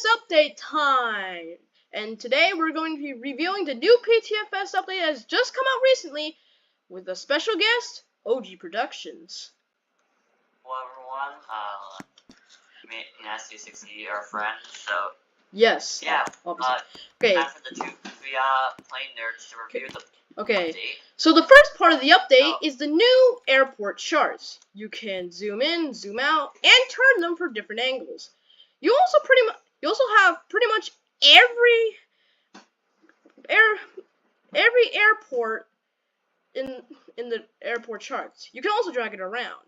PTFS update time! And today we're going to be reviewing the new PTFS update that has just come out recently with a special guest, OG Productions. Hello everyone, Nasty60, our friend, so... Yes. Yeah, okay. after the two plane nerds to review the update. So the first part of the update is the new airport charts. You can zoom in, zoom out, and turn them for different angles. You also have pretty much every airport in the airport charts. You can also drag it around.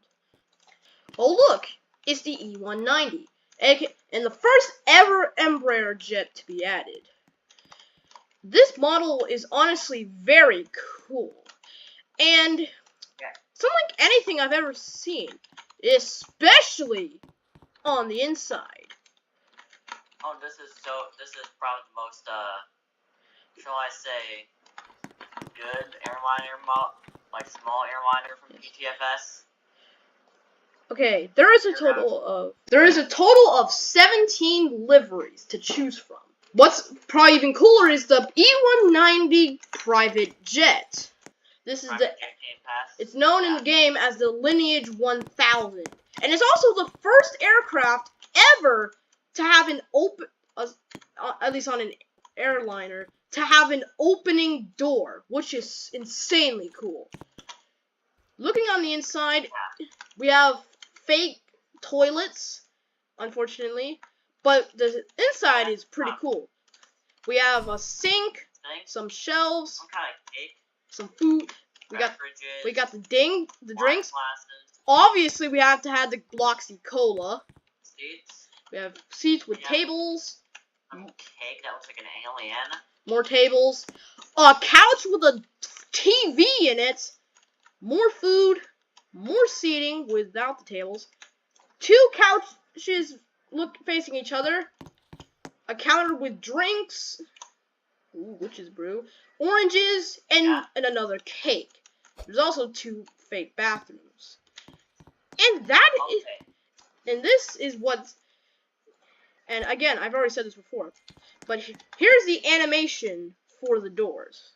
Oh look, it's the E190, and the first ever Embraer jet to be added. This model is honestly very cool, and it's unlike anything I've ever seen, especially on the inside. Oh, this is probably the most, shall I say, good airliner like small airliner from PTFS. Okay, there is a total of 17 liveries to choose from. What's probably even cooler is the E190 private jet. This is it's known in the game as the Lineage 1000, and it's also the first aircraft ever to have an at least on an airliner, to have an opening door, which is insanely cool. Looking on the inside, we have fake toilets, unfortunately, but the inside is pretty cool. We have a sink, some shelves, some food. We got the drinks. Obviously, we have to have the Gloxy Cola. We have seats with tables. A cake that looks like an alien. More tables. A couch with a TV in it. More food. More seating without the tables. 2 couches facing each other. A counter with drinks. Ooh, witch's brew. Oranges and another cake. There's also 2 fake bathrooms. And this is what's. And again, I've already said this before, but here's the animation for the doors.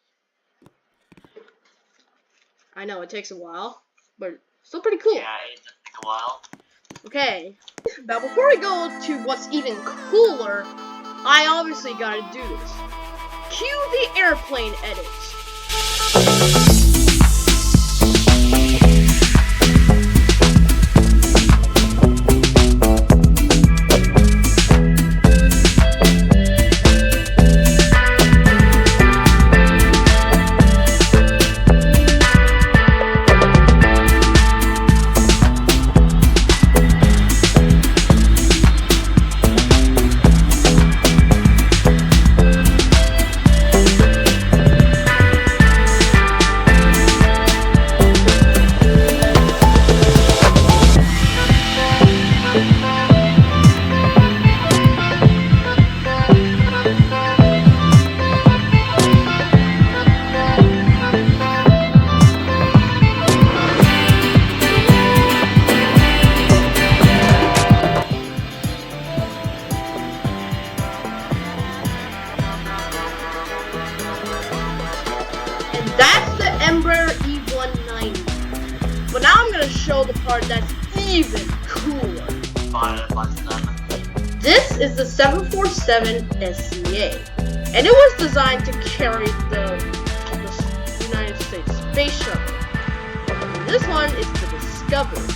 I know it takes a while, but still pretty cool. Yeah, it does take a while. Okay, now before we go to what's even cooler, I obviously gotta do this. Cue the airplane edits. That's the Embraer E190. But now I'm going to show the part that's even cooler. This is the 747 SCA. And it was designed to carry the United States Space Shuttle. And this one is the Discovery.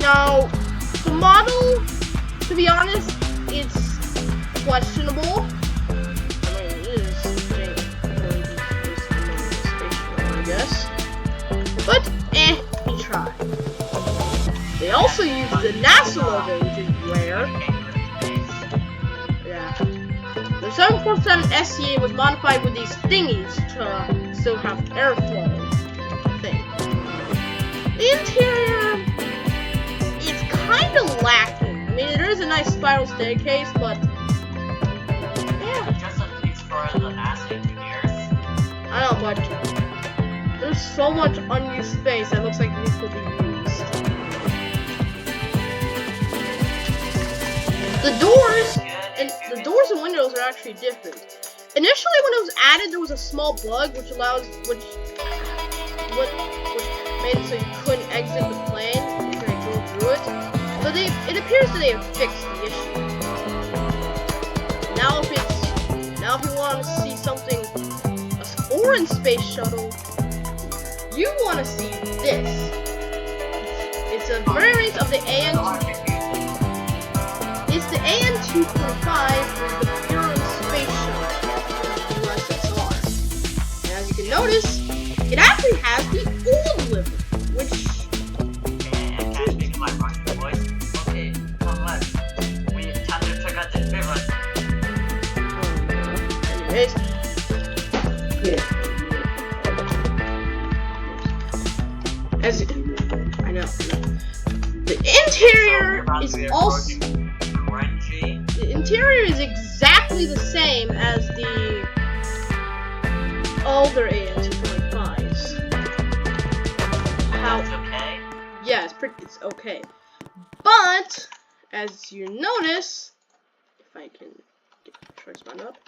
Now, the model, to be honest, it's questionable. But, we tried. They also used the NASA logo, which is rare. Yeah. The 747 SCA was modified with these thingies to still have airflow, I think. The interior is kind of lacking. I mean, there is a nice spiral staircase, but yeah. Just a piece for the NASA engineers. I don't know, but there's so much unused space that looks like this could be used. The doors and the doors and windows are actually different. Initially, when it was added, there was a small bug which made it so you couldn't exit the plane. You couldn't go through it. So it appears that they have fixed the issue. Now, if you want to see something, a foreign space shuttle, you want to see this. It's a variant of the AN. It's the AN-225 with the Bureau Space Shuttle, USSR. And as you can notice, it actually has the old livery, which. Can I speak my Russian voice? Okay, come on. We have to check out this big one. Anyways. I know. The interior is also. The interior is exactly the same as the older AN-225s. It's okay. Yeah, it's okay. But as you notice, if I can try to spawn up,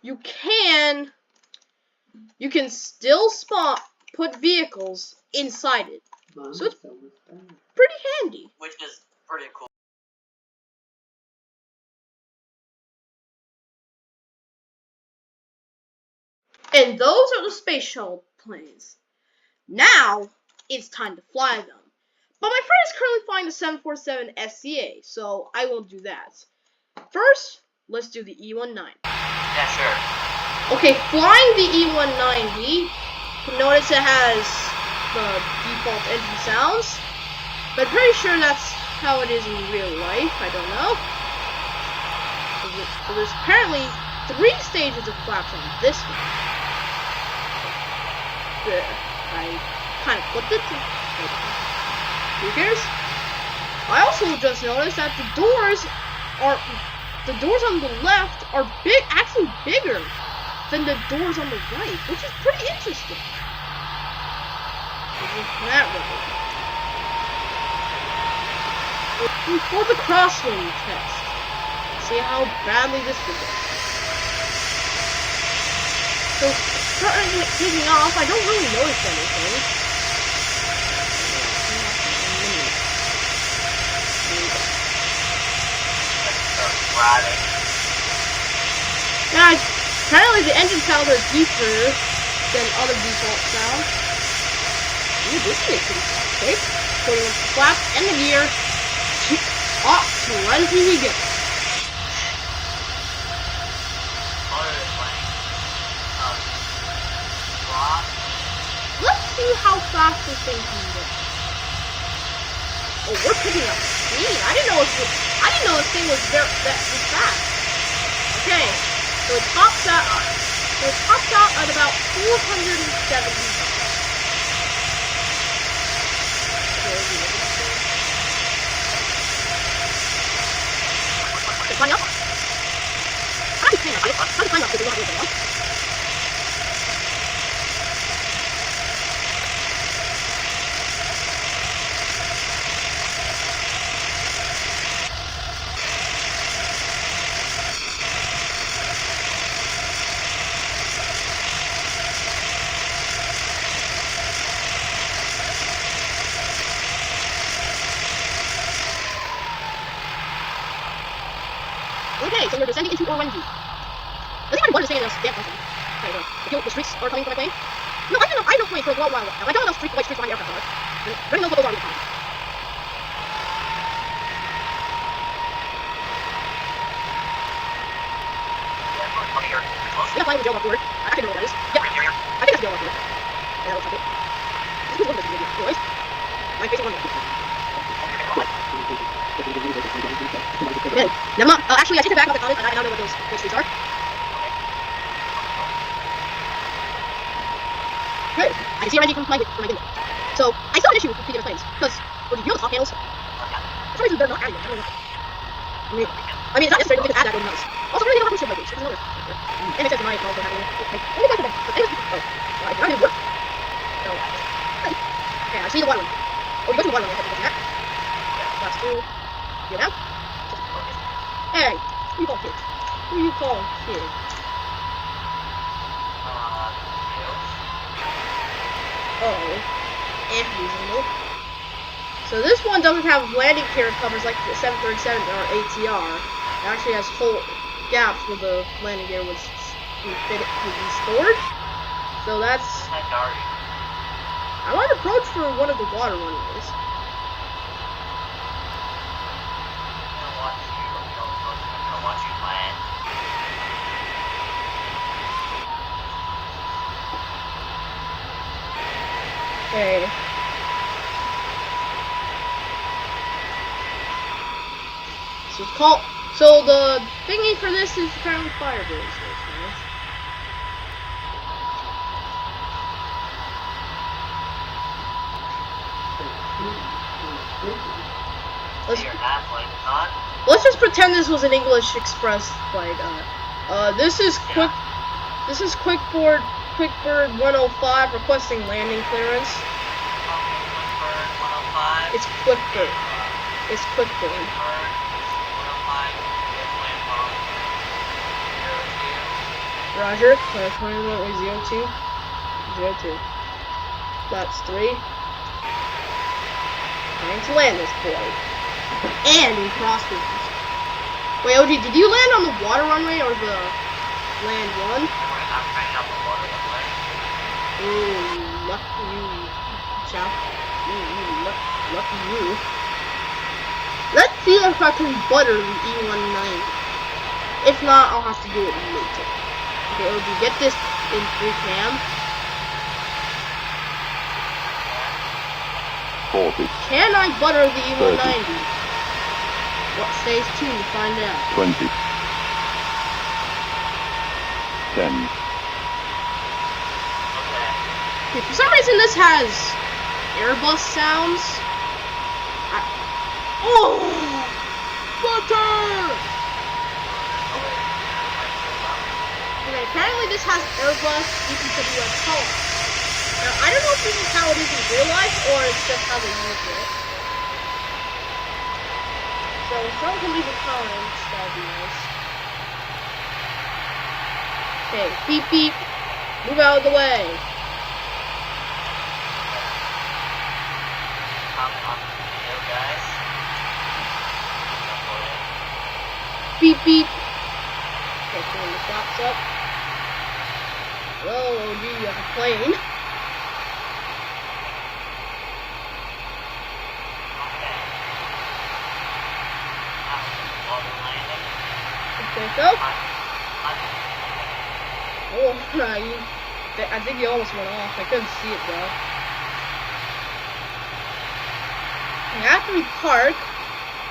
you can still put vehicles inside it. So it's pretty handy. Which is pretty cool. And those are the space shuttle planes. Now, it's time to fly them. But my friend is currently flying the 747 SCA, so I won't do that. First, let's do the E190. Yeah, sure. Okay, flying the E190, you notice it has the default engine sounds, but I'm pretty sure that's how it is in real life. I don't know. So there's apparently 3 stages of flaps on this one. I kind of flipped it. Who cares? I also just noticed that the doors on the left are actually bigger than the doors on the right, which is pretty interesting. That way. For the crosswind test, see how badly this will go. So, starting taking off, I don't really notice anything. Yeah, apparently the engine sounds are deeper than other default sounds. Ooh, this is pretty fast. Okay, putting up the flaps and the gear. Off to run till he gets. Let's see how fast this thing can go. Oh, we're picking up speed. I didn't know this thing was that fast. Okay, so it tops out at about 470 miles. Climb up. How do you climb up? How do you climb up? Because we don't have anything else. Okay, so we're descending into E190. Does anybody want to stay in this damn country? Okay, the streets are coming from my plane. No, I don't know planes for a while now. I don't know white streets behind the aircraft are. Running those what those are in the time. Yeah, flying with Joe Upward. I actually know what that is. Yeah, I think that's Joe Upward. Yeah, that looks like it. This is a little bit of anyways. My face is on there. Okay, never mind. Actually, I take it back about the comments. I don't know what those streets are. Good. I can see already from my window. So, I still have an issue with PTFS planes. Because, well, you know the top panels? For some reason, they're not adding them. I don't know. I mean, it's not necessary to add that really nice. Also, really, they don't have a shield like this. It's another. And it says in my also having it. Let me back to them. But anyways, I didn't work. So, okay, I see the water one. Oh, you go to the water one. I have to go to that. That's cool. Get out. Hey, you call kid? Who you call kid? Uh-oh. Reasonable. So this one doesn't have landing gear covers like the 737 or ATR. It actually has whole gaps where the landing gear would be stored. So that's... I might approach for one of the water runways. I'll watch you land. Okay. So it's called. So the thingy for this is apparently fire blades. So it's nice. Let's just pretend this was an English Express flight. This is quick. This is Quickbird 105 requesting landing clearance. Quickbird 105. It's Quickbird. It's Quickbird. 105. Roger. 21.02. 02. That's 3. Trying to land this boy. And in crosswinds. Wait, OG, did you land on the water runway or the land one? I'm right up the water runway. Ooh, lucky you, chap. Ooh, lucky you. Let's see if I can butter the E190. If not, I'll have to do it later. Okay, OG, get this in 3 cam. 40. Can I butter the E190? What stays tuned to find out. 20. 10. Okay, for some reason this has Airbus sounds. Oh! Butter! Okay, apparently this has Airbus EPWS color. Now, I don't know if this is how it is in real life, or it's just how they use it. So, if someone can leave a comment, that would be nice. Okay, beep beep. Move out of the way. Guys. Beep beep. Okay, turn the flaps up. Hello, OG, you have a plane. Okay, go. Oh, I think you almost went off. I couldn't see it though. After we park,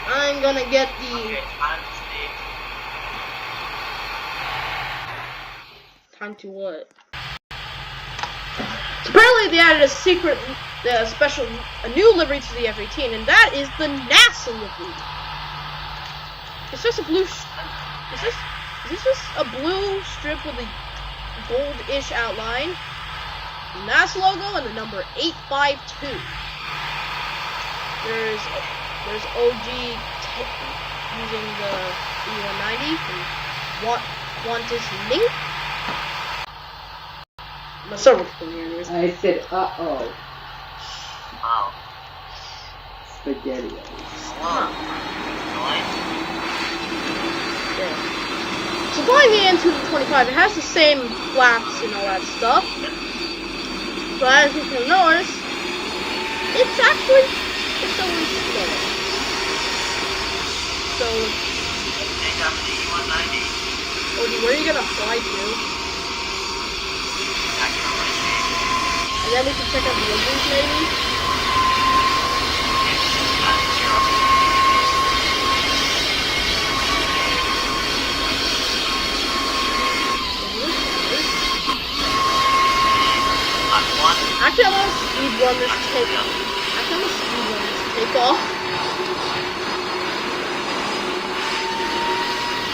I'm gonna get the time to what? So apparently they added a new livery to the F-18, and that is the NASA livery. It's just a blue. Is this just a blue strip with a gold-ish outline? The NASA logo and the number 852. There's OG using the E190 from Qantas Link. Let's start recording anyways. I said, uh-oh. Wow. Spaghetti. So flying the N225, it has the same flaps and all that stuff. But as you can notice, it's always slower. So, where are you gonna fly to? And then we can check out the engines maybe? Actually, I'm gonna speed run this takeoff.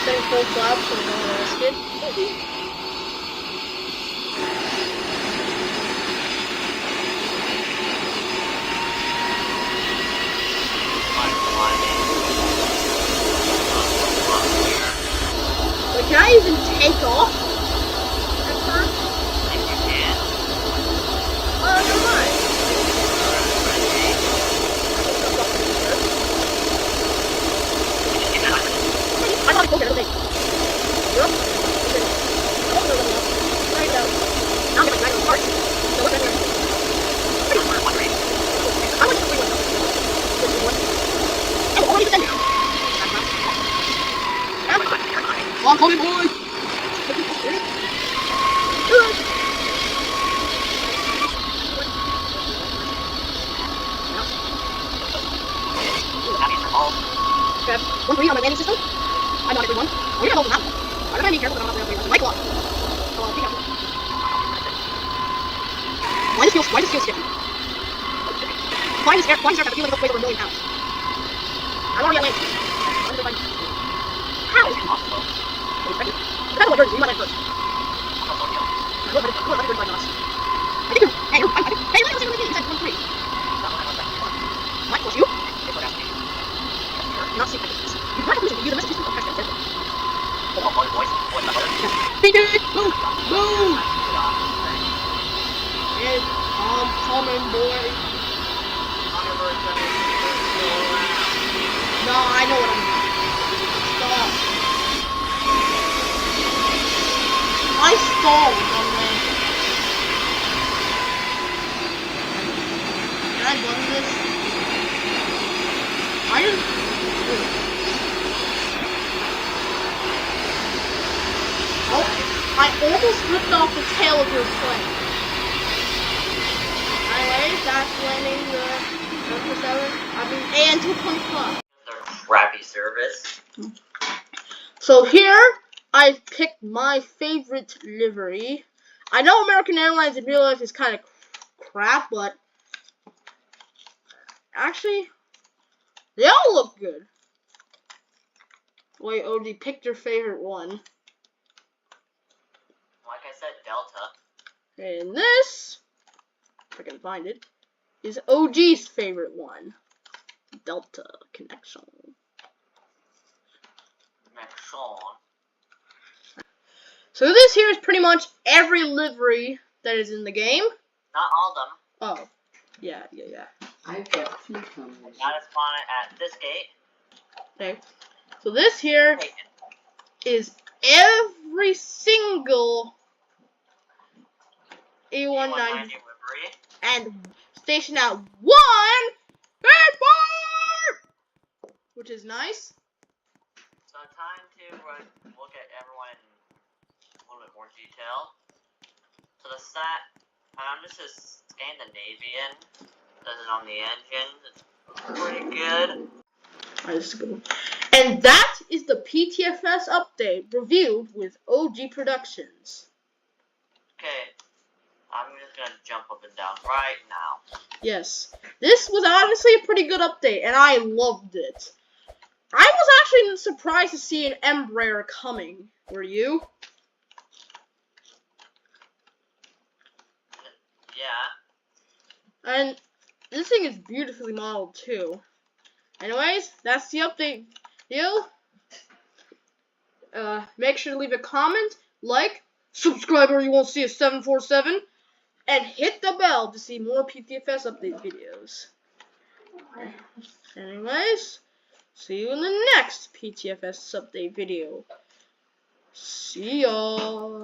Setting full flaps so we don't risk it. take off at first? If you can. Never mind. I thought I told you, I don't think. You're up. Okay. I wasn't really up. Right now. Now I'm getting dragged on the parts. So what's that here? I went to 3-1. Oh, already defended. Come on, Kobe boy! Okay, 1-3 on my landing system. I'm not everyone. Oh, you're gonna hold them out. I'm gonna be careful that I'm not going to play. Might block. So, be careful. Why does this feel sticky? Flying this aircraft, I feel like it'll weigh over £1 million. I don't want to get landed. How? Depends on what version, you might land first. I'm going to let 35 knots. I think you're... Hey, you're... Hey, let me know you said 1-3. What? Was you? Not secret. You might have to use the messages to press that. BD! Boom! Boom! It's coming, boy. No, I know what I'm doing. Stop. I stalled on that. Can I button this? I didn't. Oh, I almost ripped off the tail of your plane. Anyways, that's landing the 747. And 2.5. Their crappy service. So here, I picked my favorite livery. I know American Airlines in real life is kind of crap, but actually, they all look good. Wait, OD, pick your favorite one. Like I said, Delta. And this, if I can find it, is OG's favorite one. Delta Connection. So this here is pretty much every livery that is in the game. Not all of them. Oh, yeah. I've got two coming. Gotta spawn it at this gate. Okay. So this here is every single E190 livery. and stationed at 1 airport, which is nice. So time to look at everyone in a little bit more detail. So the stat, I'm just Scandinavian. Does it on the engine? It's pretty good. And that is the PTFS update reviewed with OG Productions. Okay, I'm just gonna jump up and down right now. Yes, this was honestly a pretty good update, and I loved it. I was actually surprised to see an Embraer coming. Were you? Yeah. And this thing is beautifully modeled too. Anyways, that's the update video. Make sure to leave a comment, like, subscribe or you won't see a 747, and hit the bell to see more PTFS update videos. Anyways, see you in the next PTFS update video. See y'all.